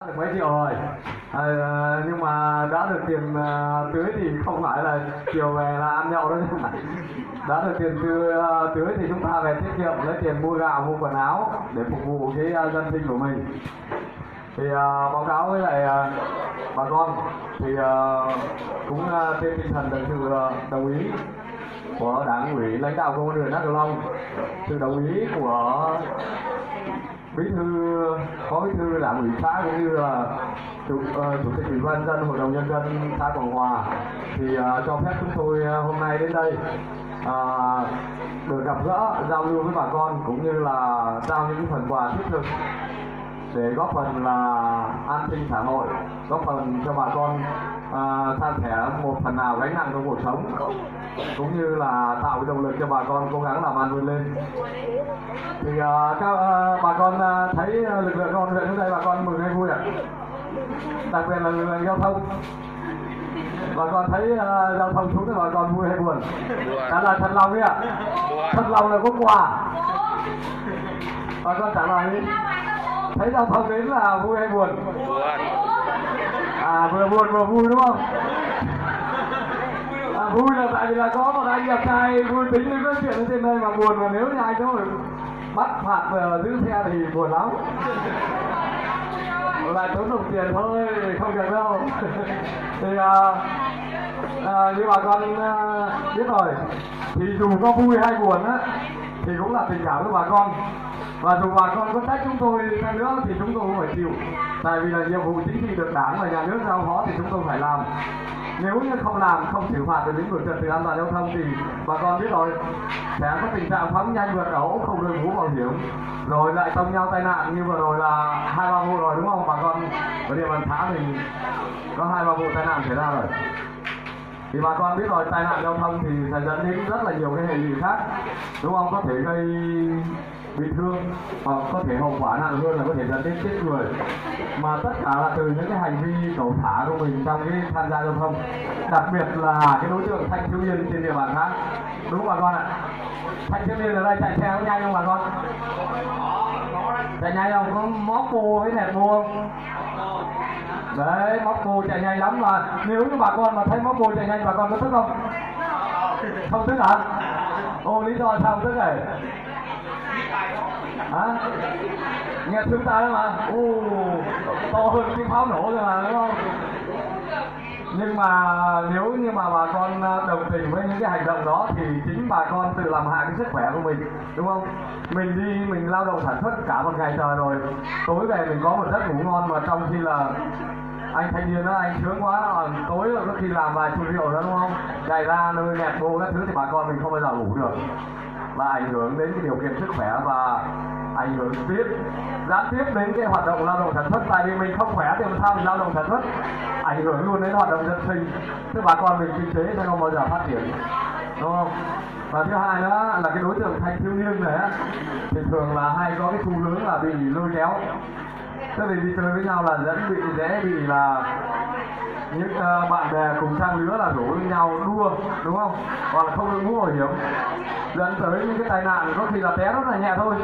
Được mấy triệu rồi, nhưng mà đã được tiền tưới thì không phải là chiều về là ăn nhậu đâu. Đã được tiền tưới thì chúng ta về tiết kiệm lấy tiền mua gạo mua quần áo để phục vụ cái dân sinh của mình. Thì báo cáo với lại bà con thì cũng trên tinh thần được sự đồng ý của đảng ủy lãnh đạo công an huyện Đắk Long, sự đồng ý của bí thư, phó bí thư đảng ủy xã cũng như là chủ tịch ủy ban dân hội đồng nhân dân xã Quảng Hòa thì cho phép chúng tôi hôm nay đến đây được gặp gỡ giao lưu với bà con cũng như là trao những phần quà thiết thực để góp phần là an sinh xã hội, góp phần cho bà con san sẻ một phần nào gánh nặng trong cuộc sống, cũng như là tạo cái động lực cho bà con cố gắng làm ăn vươn lên. Thì các bà con thấy lực lượng công an huyện đến đây bà con mừng hay vui ạ? Đặc biệt là lực lượng giao thông, bà con thấy giao thông xuống thì bà con vui hay buồn? Trả lời thật lòng đi ạ. Thật lòng là có quà. Bà con trả lời đi. Thấy giao thông đến là vui hay buồn? Vừa buồn vừa vui đúng không? Vui là tại vì là có một anh đẹp trai vui tính với nói chuyện ở trên đây, mà buồn là nếu như ai đó bắt phạt giữ xe thì buồn lắm. Lại tốn đồng tiền thôi, không được đâu. Thì như bà con biết rồi, thì dù có vui hay buồn á thì cũng là tình cảm với bà con. Và dù bà con có trách chúng tôi chăng nữa thì chúng tôi cũng phải chịu. Tại vì là nhiệm vụ chính trị được đảng và nhà nước giao phó thì chúng tôi phải làm. Nếu như không làm, không xử phạt về lĩnh vực trật tự an toàn giao thông thì bà con biết rồi, sẽ có tình trạng phóng nhanh vượt ẩu, không đội mũ bảo hiểm, rồi lại tông nhau tai nạn như vừa rồi là 2-3 vụ rồi đúng không bà con? Ở địa bàn xã mình có 2-3 vụ tai nạn xảy ra rồi. Thì bà con biết rồi, tai nạn giao thông thì sẽ dẫn đến rất là nhiều cái hệ lụy khác, đúng không? Có thể gây bị thương hoặc có thể hậu quả nặng hơn là có thể dẫn đến chết người, mà tất cả là từ những cái hành vi cẩu thả của mình trong cái tham gia giao thông, đặc biệt là cái đối tượng thanh thiếu niên trên địa bàn khác, đúng không bà con ạ? Thanh thiếu niên ở đây chạy xe có nhanh không bà con? Chạy nhanh không? Có móc bô với nẹt bô không? Đấy, móc bô chạy nhanh lắm. Mà nếu như bà con mà thấy móc bô chạy nhanh bà con có tức không? Không tức hả? Lý do sao không tức này? Hả? Nghe thương ta đó mà. To hơn cái pháo nổ rồi mà, đúng không? Nhưng mà nếu như mà bà con đồng tình với những cái hành động đó thì chính bà con tự làm hại cái sức khỏe của mình, đúng không? Mình đi mình lao động sản xuất cả một ngày trời rồi, tối về mình có một giấc ngủ ngon, mà trong khi là anh thanh niên đó anh sướng quá, tối rồi có khi làm vài chục rượu đó đúng không? Chạy ra nơi nẹt bô các thứ thì bà con mình không bao giờ ngủ được, và ảnh hưởng đến cái điều kiện sức khỏe và ảnh hưởng gián tiếp đến cái hoạt động lao động sản xuất. Tại vì mình không khỏe thì làm sao mình lao động sản xuất, ảnh hưởng luôn đến hoạt động dân sinh, tức bà con mình kinh tế sẽ không bao giờ phát triển, đúng không? Và thứ hai nữa là cái đối tượng thanh thiếu niên này thì thường là hay có cái xu hướng là bị lôi kéo, tức là đi chơi với nhau là dễ bị là những bạn bè cùng trang lứa là rủ nhau đua, đúng không? Hoặc là không đội mũ bảo hiểm, dẫn tới những cái tai nạn có khi là té rất là nhẹ thôi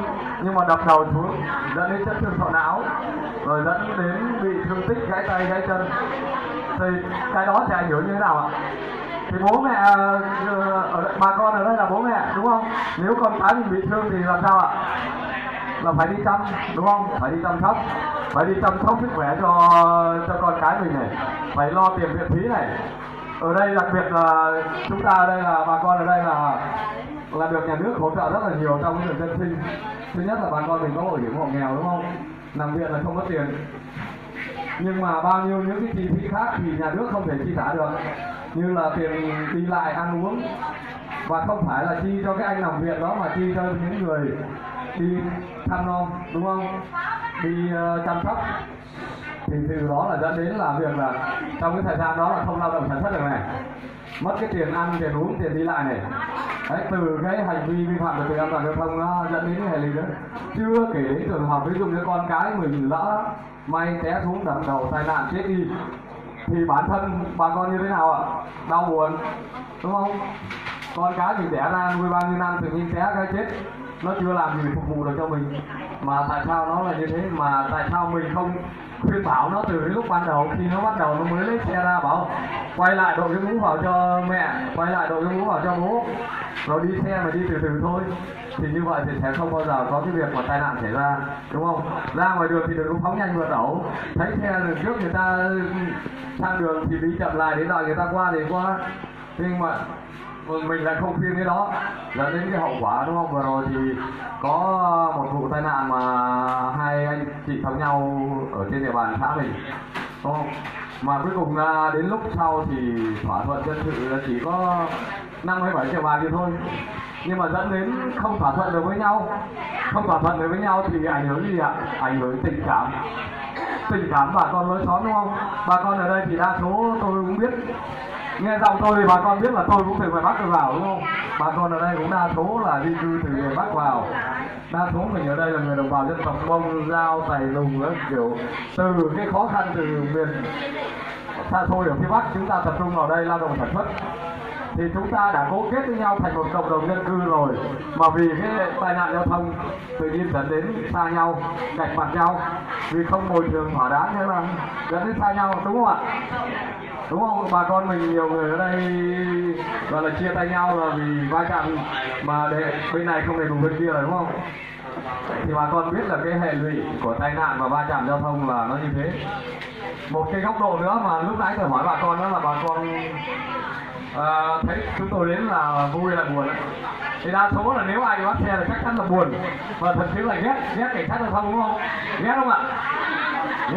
nhưng mà đập đầu xuống dẫn đến chấn thương sọ não, rồi dẫn đến bị thương tích gãy tay gãy chân. Thì cái đó sẽ ảnh hưởng như thế nào ạ? Thì bố mẹ bà con ở đây là bố mẹ, đúng không? Nếu con cái mình bị thương thì làm sao ạ? Là phải đi chăm, đúng không? Phải đi chăm sóc, phải đi chăm sóc sức khỏe cho con cái mình này, phải lo tiền viện phí này. Ở đây đặc biệt là chúng ta ở đây là bà con ở đây là được nhà nước hỗ trợ rất là nhiều trong cái việc dân sinh. Thứ nhất là bà con mình có bảo hiểm hộ nghèo, đúng không? Nằm viện là không có tiền, nhưng mà bao nhiêu những cái chi phí khác thì nhà nước không thể chi trả được, như là tiền đi lại ăn uống, và không phải là chi cho cái anh nằm viện đó mà chi cho những người đi thăm nom, đúng không? Đi chăm sóc. Thì từ đó là dẫn đến là việc là trong cái thời gian đó là không lao động sản xuất được này, mất cái tiền ăn, tiền uống, tiền đi lại này. Đấy, từ cái hành vi vi phạm trật tự an toàn giao thông nó dẫn đến cái hệ lụy đó. Chưa kể đến trường hợp ví dụ như con cái mình lỡ may té xuống đập đầu tai nạn chết đi thì bản thân bà con như thế nào ạ? Đau buồn, đúng không? Con cái mình đẻ ra nuôi bao nhiêu năm tự nhiên té cái chết, nó chưa làm gì phục vụ được cho mình, mà tại sao nó là như thế, mà tại sao mình không khuyên bảo nó từ lúc ban đầu, khi nó bắt đầu nó mới lấy xe ra, bảo quay lại đội cái mũ vào cho mẹ, quay lại đội cái mũ vào cho bố, rồi đi xe mà đi từ từ thôi, thì như vậy thì sẽ không bao giờ có cái việc mà tai nạn xảy ra, đúng không? Ra ngoài đường thì đừng có phóng nhanh vượt ẩu, thấy xe đường trước người ta sang đường thì đi chậm lại, đến đợi người ta qua thì qua, nhưng mà mình lại không khuyên cái đó, dẫn đến cái hậu quả, đúng không? Vừa rồi thì có một vụ tai nạn mà hai anh chị thống nhau ở trên địa bàn xã mình, đúng không? Mà cuối cùng đến lúc sau thì thỏa thuận dân sự là chỉ có 5 hay 7 triệu bạc thì thôi, nhưng mà dẫn đến không thỏa thuận được với nhau, không thỏa thuận được với nhau thì ảnh hưởng gì ạ? Ảnh hưởng tình cảm bà con lối xóm, đúng không? Bà con ở đây thì đa số tôi cũng biết, nghe giọng tôi thì bà con biết là tôi cũng từ ngoài Bắc vào, đúng không? Bà con ở đây cũng đa số là di cư từ ngoài Bắc vào, đa số mình ở đây là người đồng bào dân tộc Mông, Dao, Tày, Nùng, kiểu từ cái khó khăn từ miền xa xôi ở phía Bắc chúng ta tập trung vào đây lao động sản xuất, thì chúng ta đã cố kết với nhau thành một cộng đồng dân cư rồi, mà vì cái tai nạn giao thông tự nhiên dẫn đến xa nhau, cạch mặt nhau, vì không bồi thường thỏa đáng, thế là dẫn đến xa nhau, đúng không ạ? Đúng không? Bà con mình nhiều người ở đây gọi là chia tay nhau là vì va chạm mà bên này không đầy đủ bên kia rồi, đúng không? Thì bà con biết là cái hệ lụy của tai nạn và va chạm giao thông là nó như thế. Một cái góc độ nữa mà lúc nãy tôi hỏi bà con đó là bà con thấy chúng tôi đến là vui là buồn đấy. Thì đa số là nếu ai đi bắt xe là chắc chắn là buồn, và thậm chí là ghét cảnh sát giao thông, đúng không? Ghét không ạ?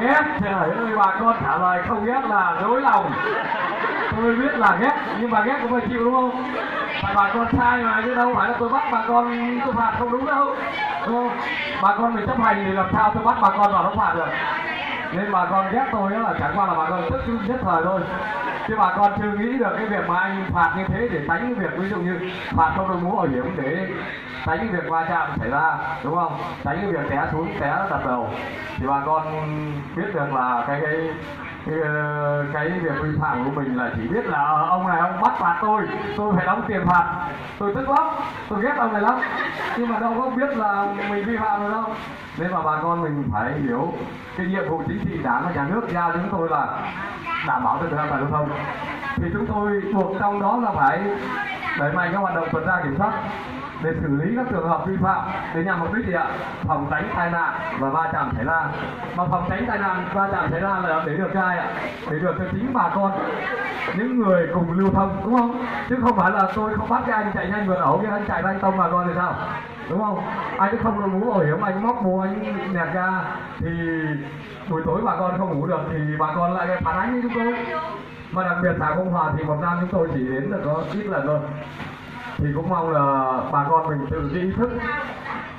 Ghét. Trời ơi, bà con trả lời không ghét là dối lòng. Tôi biết là ghét, nhưng mà ghét cũng phải chịu, đúng không? Tại bà con sai mà, chứ đâu phải là tôi bắt bà con tôi phạt không đúng đâu, đúng không? Bà con mình chấp hành thì làm sao tôi bắt bà con vào đóng phạt được. Nên bà con ghét tôi đó là chẳng qua là bà con tức nhất thời thôi, chứ bà con chưa nghĩ được cái việc mà anh phạt như thế để tránh cái việc ví dụ như phạt không đội mũ bảo hiểm để tránh cái việc va chạm xảy ra, đúng không? Tránh cái việc té xuống té đập đầu, thì bà con biết được là cái việc vi phạm của mình là chỉ biết là ông này ông bắt phạt tôi phải đóng tiền phạt, tôi tức lắm, tôi ghét ông này lắm, nhưng mà đâu có biết là mình vi phạm rồi đâu. Nên mà bà con mình phải hiểu cái nhiệm vụ chính trị đảng và nhà nước giao cho chúng tôi là đảm bảo trật tự an toàn giao thông, thì chúng tôi buộc trong đó là phải đẩy mạnh các hoạt động tuần tra kiểm soát để xử lý các trường hợp vi phạm, để nhằm mục đích gì ạ? Phòng tránh tai nạn và va chạm xảy ra. Mà phòng tránh tai nạn va chạm xảy ra là để được cho ai ạ? Để được cho chính bà con, những người cùng lưu thông, đúng không? Chứ không phải là tôi không bắt cái anh chạy nhanh vượt ẩu, cái anh chạy anh tông bà con thì sao, đúng không? Anh cứ không đội mũ bảo hiểm, anh móc mù anh nẹt ra thì buổi tối bà con không ngủ được thì bà con lại phản ánh với chúng tôi. Mà đặc biệt xã Công Hòa thì một năm chúng tôi chỉ đến được có ít lần thôi, thì cũng mong là bà con mình tự ý thức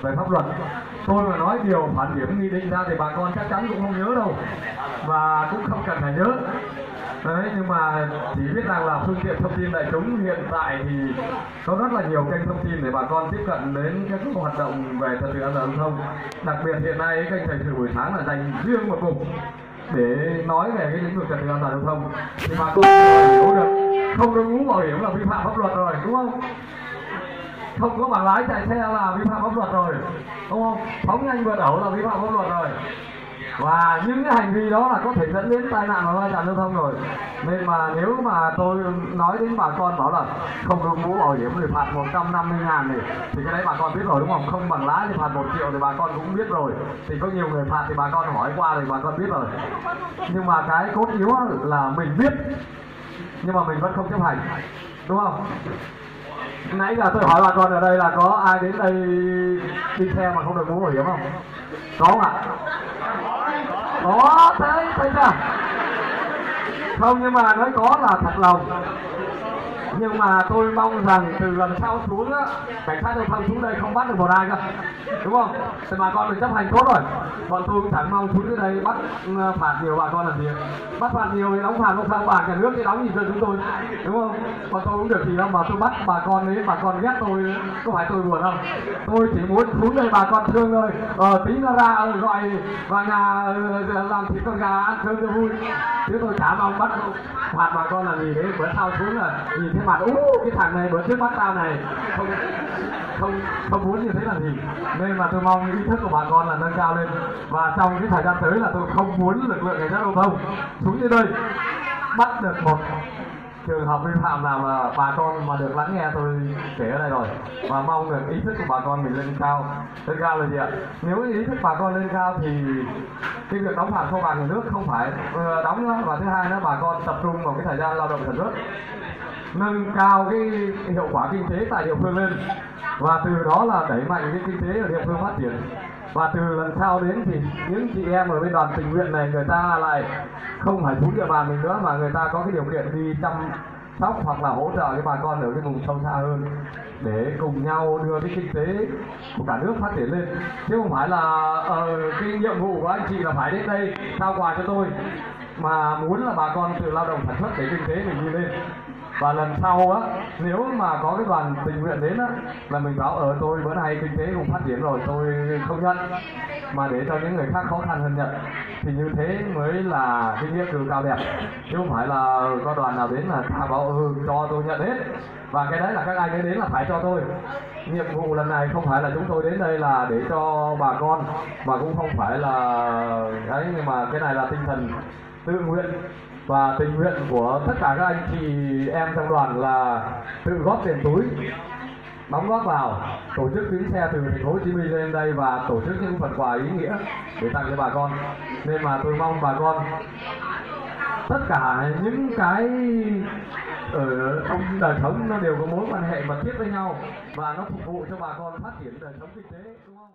về pháp luật. Tôi mà nói điều phản điểm nghị định ra thì bà con chắc chắn cũng không nhớ đâu, và cũng không cần phải nhớ đấy, nhưng mà chỉ biết rằng là phương tiện thông tin đại chúng hiện tại thì có rất là nhiều kênh thông tin để bà con tiếp cận đến các hoạt động về trật tự an toàn giao thông. Đặc biệt hiện nay kênh thời sự buổi sáng là dành riêng một mục để nói về cái lĩnh vực trật tự an toàn giao thông, thì bà con hiểu được không đội mũ bảo hiểm là vi phạm pháp luật rồi, đúng không? Không có bằng lái chạy xe là vi phạm pháp luật rồi, đúng không? Phóng nhanh vượt ẩu là vi phạm pháp luật rồi, và những cái hành vi đó là có thể dẫn đến tai nạn và va chạm giao thông rồi. Nên mà nếu mà tôi nói đến bà con bảo là không đội mũ bảo hiểm thì phạt 150.000 thì cái đấy bà con biết rồi, đúng không? Không bằng lái thì phạt 1 triệu thì bà con cũng biết rồi, thì có nhiều người phạt thì bà con hỏi qua thì bà con biết rồi. Nhưng mà cái cốt yếu là mình biết nhưng mà mình vẫn không chấp hành, đúng không? Nãy giờ tôi hỏi bà con ở đây là có ai đến đây đi xe mà không đội mũ bảo hiểm không? Có không ạ? Có, thấy chưa? Không, nhưng mà nói có là thật lòng. Nhưng mà tôi mong rằng từ lần sau xuống á, cảnh sát giao thông xuống đây không bắt được một ai cơ, đúng không? Thì bà con mình chấp hành tốt rồi. Bọn tôi cũng chẳng mong xuống dưới đây bắt phạt nhiều bà con làm gì. Bắt phạt nhiều thì đóng phạt không sao, bạc nhà nước thì đóng gì cho chúng tôi, đúng không? Bọn tôi cũng được gì đâu mà tôi bắt bà con ấy, bà con ghét tôi, có phải tôi buồn không? Tôi chỉ muốn xuống đây bà con thương thôi. Tí nó ra gọi vào nhà làm thịt con gà ăn cơm cho vui, chứ tôi chả mong bắt phạt bà con làm gì đấy. Bữa sau xuống là nhìn thấy mặt cái thằng này bữa trước mắt tao này không muốn như thế làm gì, nên mà tôi mong ý thức của bà con là nâng cao lên, và trong cái thời gian tới là tôi không muốn lực lượng cảnh sát giao thông xuống như đây bắt được một trường hợp vi phạm nào là bà con mà được lắng nghe tôi kể ở đây rồi, và mong được ý thức của bà con mình lên cao là gì ạ? Nếu ý thức bà con lên cao thì cái việc đóng phạt kho bạc nhà nước không phải đóng nữa, và thứ hai nữa bà con tập trung vào cái thời gian lao động sản xuất, nâng cao cái hiệu quả kinh tế tại địa phương lên, và từ đó là đẩy mạnh cái kinh tế ở địa phương phát triển. Và từ lần sau đến thì những chị em ở bên đoàn tình nguyện này người ta lại không phải xuống địa bàn mình nữa, mà người ta có cái điều kiện đi chăm sóc hoặc là hỗ trợ cái bà con ở cái vùng sâu xa hơn, để cùng nhau đưa cái kinh tế của cả nước phát triển lên, chứ không phải là cái nhiệm vụ của anh chị là phải đến đây trao quà cho tôi, mà muốn là bà con tự lao động sản xuất để kinh tế mình đi lên. Và lần sau á, nếu mà có cái đoàn tình nguyện đến á, là mình bảo tôi bữa nay kinh tế cũng phát triển rồi, tôi không nhận, mà để cho những người khác khó khăn hơn nhận, thì như thế mới là cái nghĩa cử cao đẹp, chứ không phải là có đoàn nào đến là ta bảo cho tôi nhận hết, và cái đấy là các anh ấy đến là phải cho tôi. Nhiệm vụ lần này không phải là chúng tôi đến đây là để cho bà con, và cũng không phải là ấy, nhưng mà cái này là tinh thần tự nguyện và tình nguyện của tất cả các anh chị em trong đoàn, là tự góp tiền túi đóng góp vào tổ chức chuyến xe từ thành phố Hồ Chí Minh lên đây và tổ chức những phần quà ý nghĩa để tặng cho bà con. Nên mà tôi mong bà con tất cả những cái ở trong đời sống nó đều có mối quan hệ mật thiết với nhau, và nó phục vụ cho bà con phát triển đời sống kinh tế, đúng không?